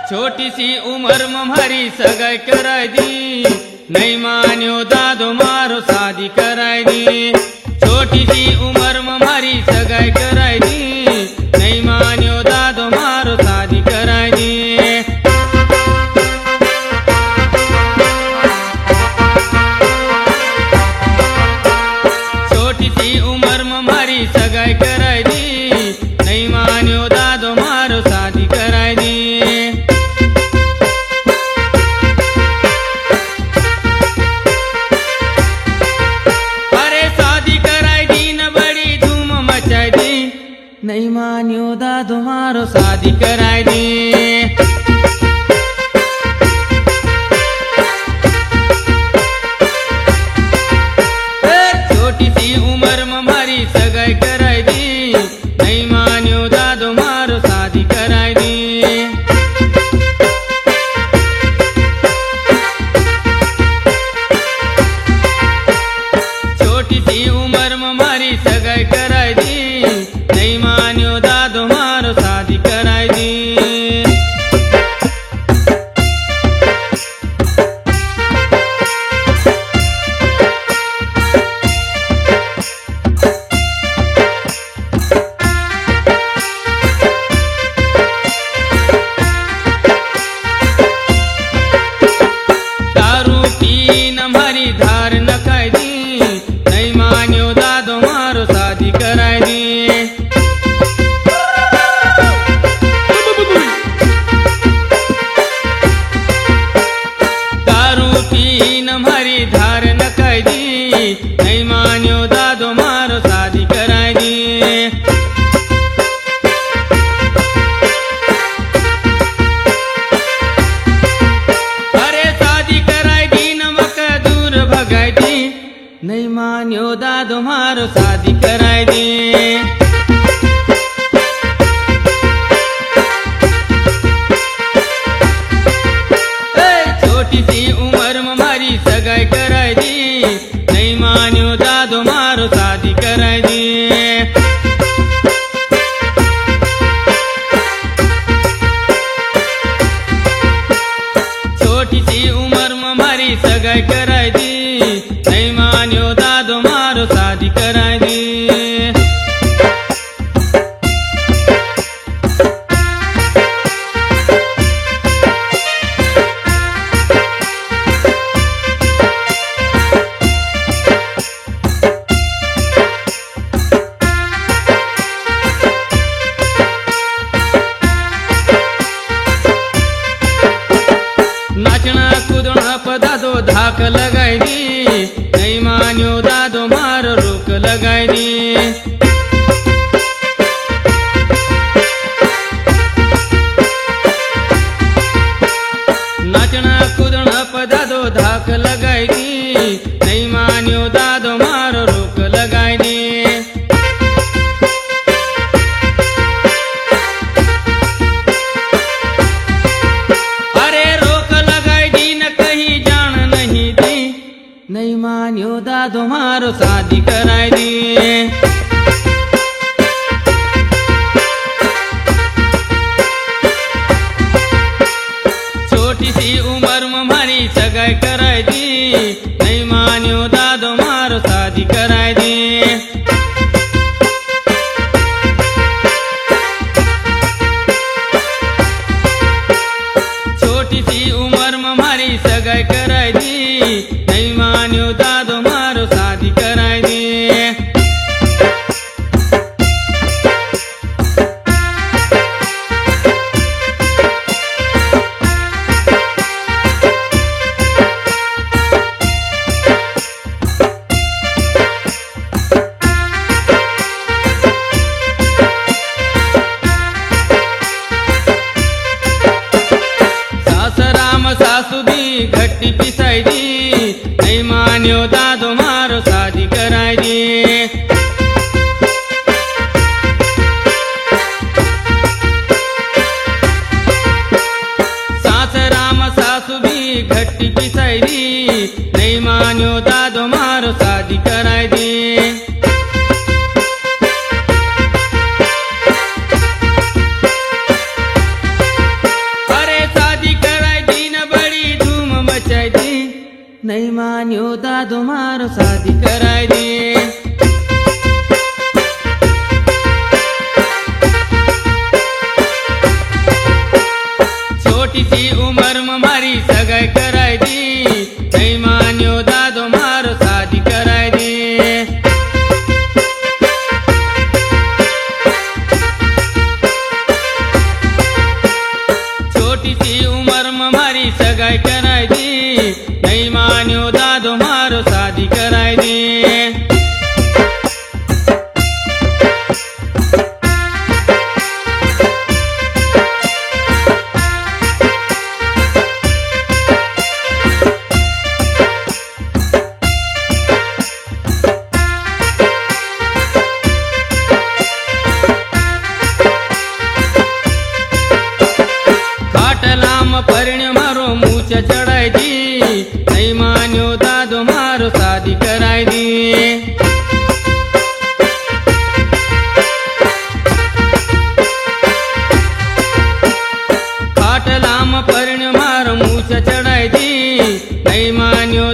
छोटी सी उम्र में मारी सगाई कराई दी, नहीं मान्यो दादो मारो शादी कराई दी। छोटी सी उम्र में मारी सगाई कराई दी, नहीं मान्यो दादो मारो शादी कराई दी। छोटी सी उम्र में मारी सगाई कराई दी, नहीं मान्यो दादो मारो शादी कराई दी। नहीं मान्यो दादो मारो शादी कराई दी। छोटी सी उम्र में मारी सगाई कराई दी, नहीं मान्यो दादो मारो शादी कराई दी। छोटी सी उम्र में मारी सगाई कराई दी, नहीं मान्यो दादो मारो शादी कराई दी। दारू पीन हमारी धार न खाई दी, नहीं मान्यो दादो मारो शादी कराई दी। हमारी धार न खाई दी, नहीं मान्यो दादो मारो शादी कराई दी। अरे शादी कराई दी नमक दूर भगाई दी, नहीं मान्यो दादो मारो शादी कराई दी। छोटी सी उम्र में मारी सगाई कराई दी, नहीं मान्यो दादो मारो शादी कराई दी। छोटी सी उम्र में मारी सगाई कराई दी, नहीं मान्यो दादो मारो शादी कराई दी। नाचना कूदना दादो धाक लगाई दी, नहीं मान्यो दादो मारो रोक लगाई दी। नाचना कूदना दादो धाक लगाई दी, नहीं मान्यो दादो मारो रोक लगाई दी। नहीं मान्यो दादो मारो शादी कराई दी। छोटी सी उम्र में मारी सगाई कराई दी, नहीं मान्यो दादो मारो शादी कराई दी। छोटी सी उम्र में मारी सगाई कराई दी, नहीं मान्यो दादो मारो शादी कराई दी। सासराम सासू दी घट्टी पिसाई दी, नहीं मान्यो दादो मारो शादी कराई दी। सासराम सासू भी घट्टी पिसाई दी, नहीं मान्यो दादो मारो शादी कराई दी। अरे कराय दी। छोटीशी उमर मारी सगाई कराय दी, नहीं मान्यो दादो मारो शादी कराय दी। छोटीशी उमर मारी सगाई कराय दी, नहीं मान्यो दादो मारो शादी कराय दी। खाटलाम परिण्य मारो मूछ चढ़ाई दी, नहीं मान्यो दादो मारो शादी कराय दी। खाटलाम परिण्य मारो मूछ चढ़ाई दी, नहीं मान्यो